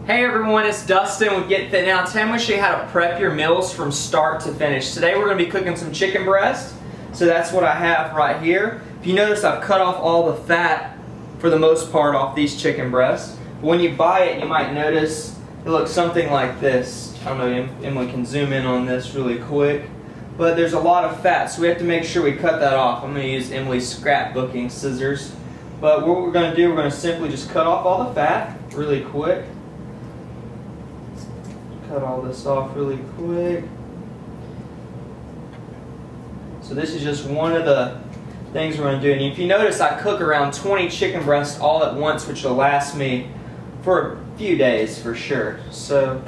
Hey everyone, it's Dustin with Get Fit Now. Today I'm going to show you how to prep your meals from start to finish. Today we're going to be cooking some chicken breast. So that's what I have right here. If you notice, I've cut off all the fat for the most part off these chicken breasts. But when you buy it, you might notice it looks something like this. I don't know, Emily can zoom in on this really quick. But there's a lot of fat, so we have to make sure we cut that off. I'm going to use Emily's scrapbooking scissors. But what we're going to do, we're going to simply just cut off all the fat really quick. Cut all this off really quick. So this is just one of the things we're going to do. And if you notice, I cook around 20 chicken breasts all at once, which will last me for a few days for sure. So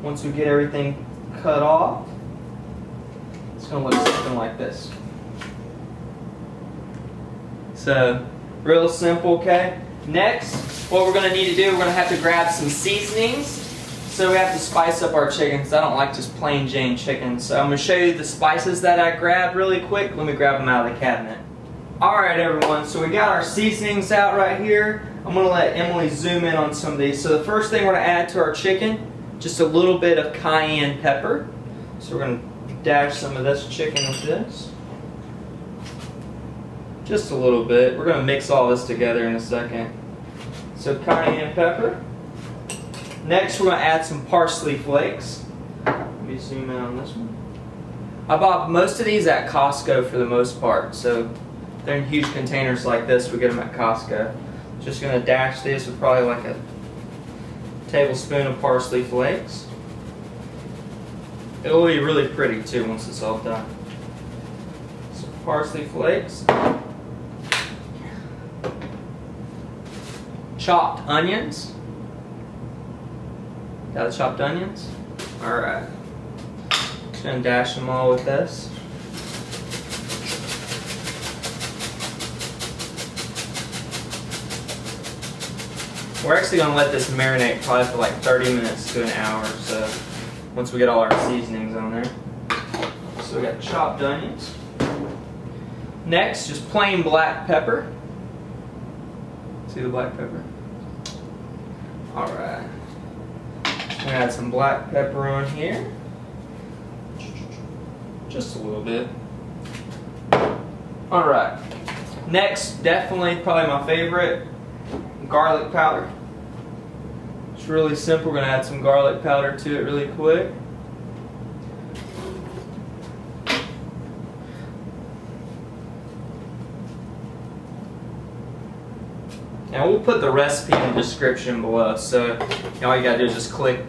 once we get everything cut off, it's going to look something like this. So real simple, okay? Next, what we're going to need to do, we're going to have to grab some seasonings. So we have to spice up our chicken because I don't like just plain Jane chicken. So I'm going to show you the spices that I grabbed really quick. Let me grab them out of the cabinet. Alright everyone, so we got our seasonings out right here. I'm going to let Emily zoom in on some of these. So the first thing we're going to add to our chicken, just a little bit of cayenne pepper. So we're going to dash some of this chicken with this. Just a little bit. We're going to mix all this together in a second. So cayenne pepper. Next, we're going to add some parsley flakes. Let me zoom in on this one. I bought most of these at Costco for the most part. So they're in huge containers like this. We get them at Costco. Just going to dash this with probably like a tablespoon of parsley flakes. It'll be really pretty too once it's all done. So parsley flakes. Chopped onions. Got the chopped onions? Alright. Just going to dash them all with this. We're actually going to let this marinate probably for like 30 minutes to an hour, so once we get all our seasonings on there. So we got chopped onions. Next, just plain black pepper. See the black pepper? Alright. Add some black pepper on here. Just a little bit. Alright. Next, definitely probably my favorite, garlic powder. It's really simple. We're going to add some garlic powder to it really quick. Now we'll put the recipe in the description below, so all you gotta do is just click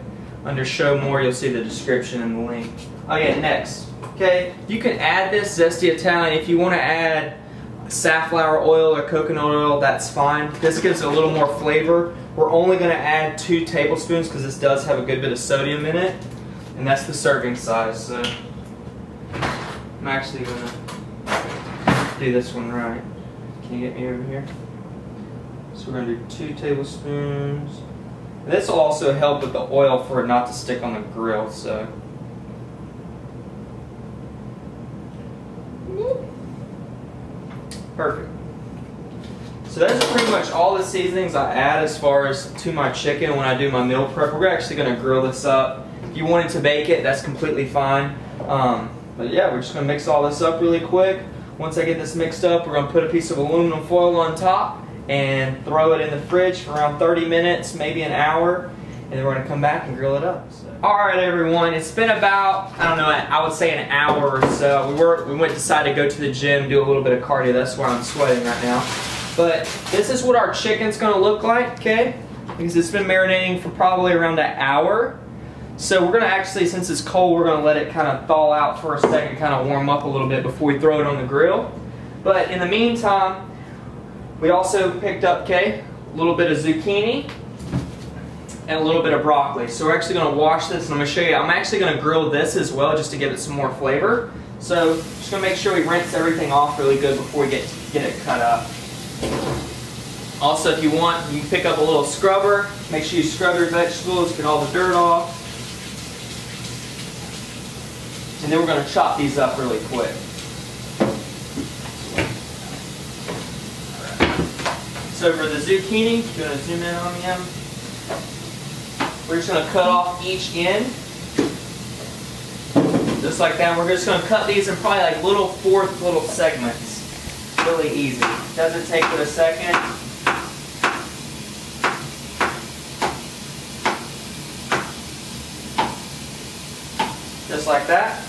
under show more, you'll see the description and the link. Okay, next, okay, you can add this Zesty Italian. If you want to add safflower oil or coconut oil, that's fine. This gives it a little more flavor. We're only going to add 2 tablespoons because this does have a good bit of sodium in it, and that's the serving size. So I'm actually going to do this one right. Can you get me over here? So we're going to do 2 tablespoons. This will also help with the oil for it not to stick on the grill. So perfect. So that's pretty much all the seasonings I add as far as to my chicken when I do my meal prep. We're actually going to grill this up. If you wanted to bake it, that's completely fine. But yeah, we're just going to mix all this up really quick. Once I get this mixed up, we're going to put a piece of aluminum foil on top and throw it in the fridge for around 30 minutes, maybe an hour, and then we're going to come back and grill it up. So. Alright everyone, it's been about, I don't know, I would say an hour or so. We decided to go to the gym, do a little bit of cardio. That's why I'm sweating right now. But this is what our chicken's going to look like, okay? Because it's been marinating for probably around an hour. So we're going to actually, since it's cold, we're going to let it kind of thaw out for a second, kind of warm up a little bit before we throw it on the grill. But in the meantime, we also picked up, okay, a little bit of zucchini and a little bit of broccoli. So we're actually going to wash this, and I'm going to show you. I'm actually going to grill this as well just to give it some more flavor. So just going to make sure we rinse everything off really good before we get it cut up. Also, if you want, you can pick up a little scrubber. Make sure you scrub your vegetables, get all the dirt off. And then we're going to chop these up really quick. So for the zucchini, I'm going to zoom in on them. We're just going to cut off each end. Just like that. We're just going to cut these in probably like little fourth little segments. Really easy. Doesn't take but a second. Just like that.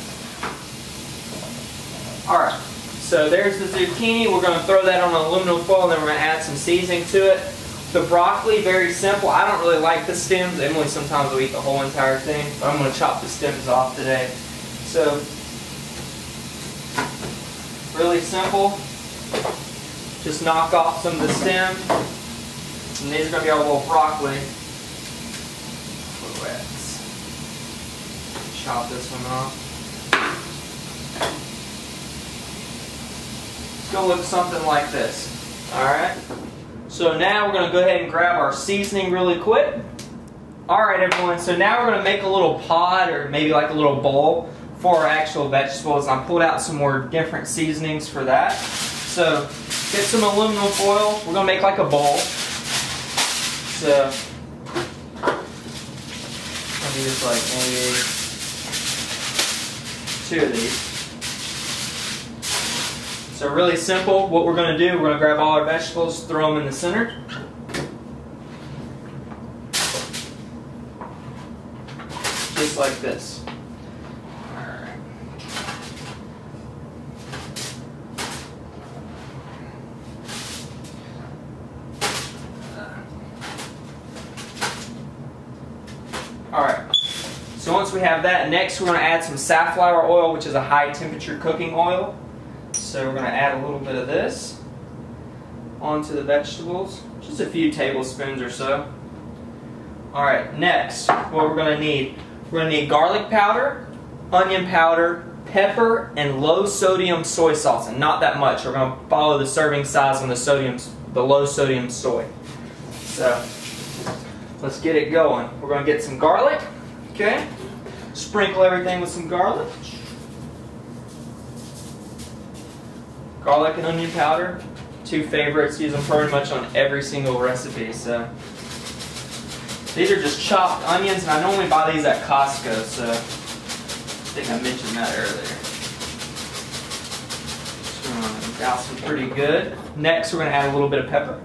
Alright, so there's the zucchini. We're going to throw that on aluminum foil and then we're going to add some seasoning to it. The broccoli, very simple. I don't really like the stems. Emily sometimes will eat the whole entire thing, but I'm going to chop the stems off today. So, really simple. Just knock off some of the stem. And these are going to be our little broccoli. Let's chop this one off. It's going to look something like this. Alright? So now we're going to go ahead and grab our seasoning really quick. Alright everyone, so now we're going to make a little pot or maybe like a little bowl for our actual vegetables. I pulled out some more different seasonings for that. So get some aluminum foil. We're going to make like a bowl. So let me just like maybe 2 of these. So really simple. What we're going to do, we're going to grab all our vegetables, throw them in the center. Just like this. Alright. Alright. So once we have that, next we're going to add some safflower oil, which is a high temperature cooking oil. So we're going to add a little bit of this onto the vegetables, just a few tablespoons or so. Alright, next, what we're going to need. We're going to need garlic powder, onion powder, pepper, and low sodium soy sauce, and not that much. We're going to follow the serving size on the low sodium soy. So, let's get it going. We're going to get some garlic, okay? Sprinkle everything with some garlic. Garlic and onion powder, 2 favorites. Use them pretty much on every single recipe. So these are just chopped onions, and I normally buy these at Costco. So I think I mentioned that earlier. Just douse them pretty good. Next, we're going to add a little bit of pepper.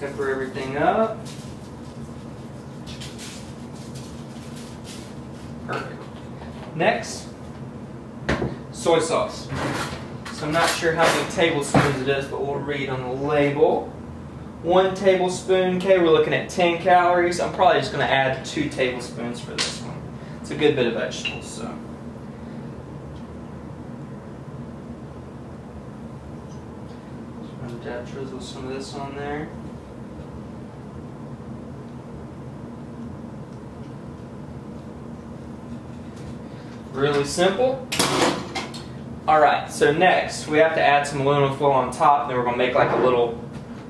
Pepper everything up. Perfect. Next, soy sauce. So I'm not sure how many tablespoons it is, but we'll read on the label. 1 tablespoon, okay, we're looking at 10 calories. I'm probably just going to add 2 tablespoons for this one. It's a good bit of vegetables, so. Just going to drizzle some of this on there. Really simple. Alright, so next we have to add some aluminum foil on top, and then we're going to make like a little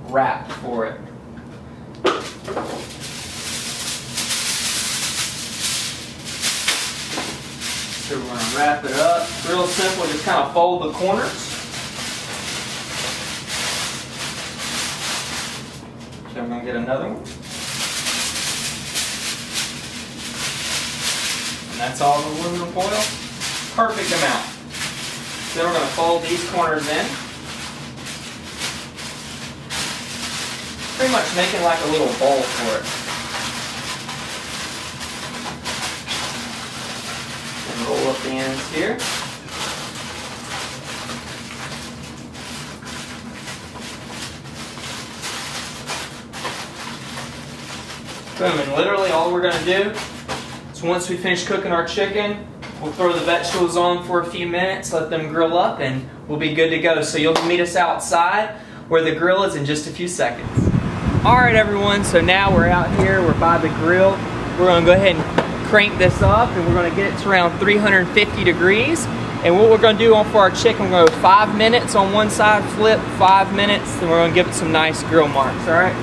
wrap for it. So we're going to wrap it up. Real simple, just kind of fold the corners. So I'm going to get another one. And that's all the aluminum foil. Perfect amount. Then we're going to fold these corners in. Pretty much making like a little bowl for it. And roll up the ends here. Boom, and literally all we're going to do is once we finish cooking our chicken, we'll throw the vegetables on for a few minutes, let them grill up, and we'll be good to go. So you'll meet us outside where the grill is in just a few seconds. Alright everyone, so now we're out here, we're by the grill. We're going to go ahead and crank this up, and we're going to get it to around 350 degrees. And what we're going to do for our chicken, we're going to go 5 minutes on one side, flip, 5 minutes, then we're going to give it some nice grill marks, alright?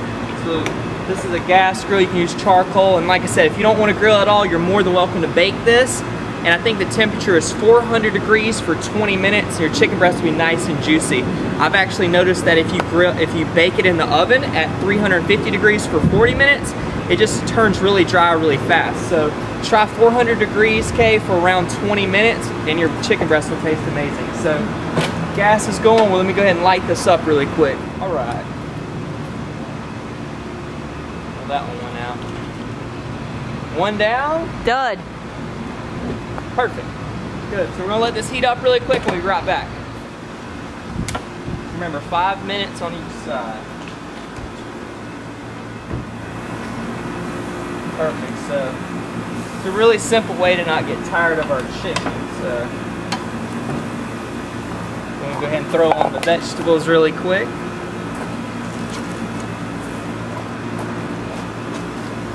So this is a gas grill, you can use charcoal, and like I said, if you don't want to grill at all, you're more than welcome to bake this. and I think the temperature is 400 degrees for 20 minutes, and your chicken breast will be nice and juicy. I've actually noticed that if you bake it in the oven at 350 degrees for 40 minutes, it just turns really dry really fast. So try 400 degrees, okay, for around 20 minutes, and your chicken breast will taste amazing. So gas is going. Well, let me go ahead and light this up really quick. All right. Well, that one went out. One down. Done. Perfect. Good. So we're gonna let this heat up really quick and we'll be right back. Remember, 5 minutes on each side. Perfect. So it's a really simple way to not get tired of our chicken. So we'll go ahead and throw on the vegetables really quick.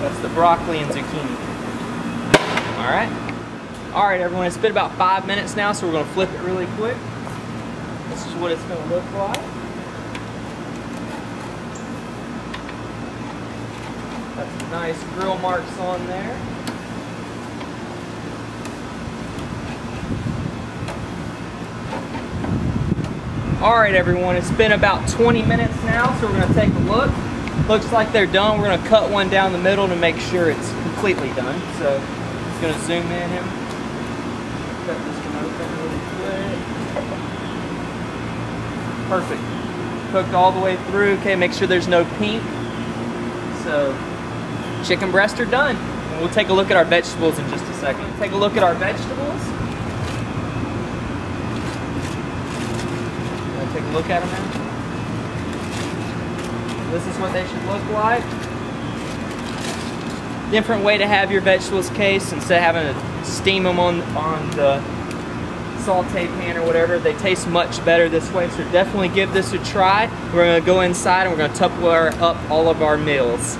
That's the broccoli and zucchini. All right. All right, everyone, it's been about 5 minutes now, so we're gonna flip it really quick. This is what it's gonna look like. That's some nice grill marks on there. All right, everyone, it's been about 20 minutes now, so we're gonna take a look. Looks like they're done. We're gonna cut one down the middle to make sure it's completely done. So just gonna zoom in here. Cut this one open really quick. Perfect. Cooked all the way through. Okay, make sure there's no pink. So chicken breasts are done. And we'll take a look at our vegetables in just a second. Take a look at our vegetables. Take a look at them now. This is what they should look like. Different way to have your vegetables cased instead of having to steam them on the saute pan or whatever. They taste much better this way, so definitely give this a try. We're gonna go inside and we're gonna Tupperware up all of our meals.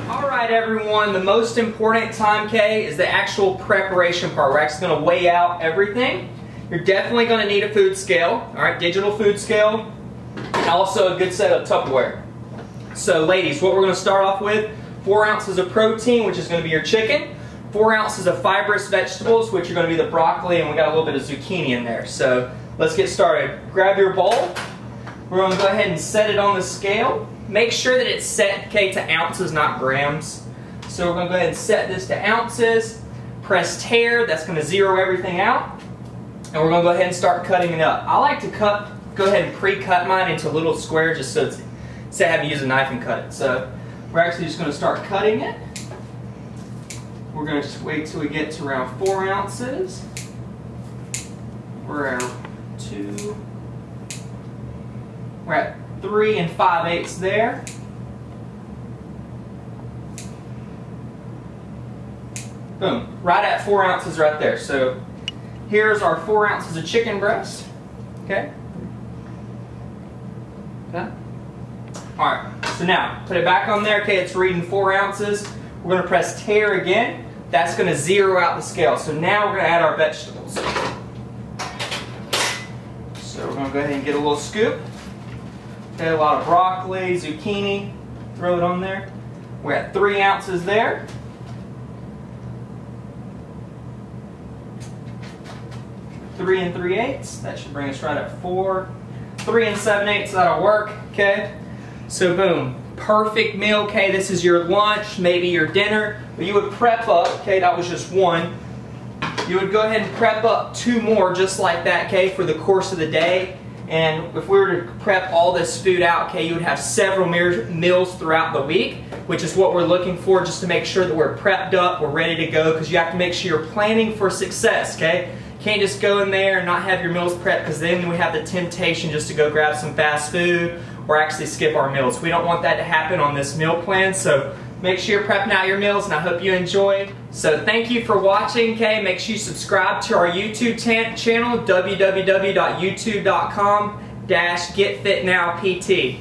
All right, everyone, the most important time, Kay, is the actual preparation part. We're actually gonna weigh out everything. You're definitely gonna need a food scale, all right, digital food scale, and also a good set of Tupperware. So ladies, what we're going to start off with, 4 ounces of protein, which is going to be your chicken, 4 ounces of fibrous vegetables, which are going to be the broccoli, and we got a little bit of zucchini in there. So let's get started. Grab your bowl. We're going to go ahead and set it on the scale. Make sure that it's set, okay, to ounces, not grams. So we're going to go ahead and set this to ounces. Press tare, that's going to zero everything out. And we're going to go ahead and start cutting it up. I like to go ahead and pre-cut mine into little squares just so it's, instead of having to use a knife and cut it. So we're actually just going to start cutting it. We're going to just wait till we get to around 4 ounces. We're at 2. We're at 3 5/8 there. Boom. Right at 4 ounces right there. So here's our 4 ounces of chicken breast. Okay. Okay. Alright, so now, put it back on there. Okay, it's reading 4 ounces. We're going to press tare again. That's going to zero out the scale. So now we're going to add our vegetables. So we're going to go ahead and get a little scoop. Okay, a lot of broccoli, zucchini. Throw it on there. We're at 3 ounces there. Three 3/8. That should bring us right at 4. 3 7/8. That'll work. Okay. So boom, perfect meal. Okay, this is your lunch, maybe your dinner. But you would prep up. Okay, that was just 1. You would go ahead and prep up 2 more, just like that. Okay, for the course of the day. And if we were to prep all this food out, okay, you would have several meals throughout the week, which is what we're looking for, just to make sure that we're prepped up, we're ready to go, because you have to make sure you're planning for success. Okay. Can't just go in there and not have your meals prepped, because then we have the temptation just to go grab some fast food or actually skip our meals. We don't want that to happen on this meal plan, so make sure you're prepping out your meals, and I hope you enjoy. So thank you for watching, okay? Make sure you subscribe to our YouTube channel, www.youtube.com/getfitnowpt.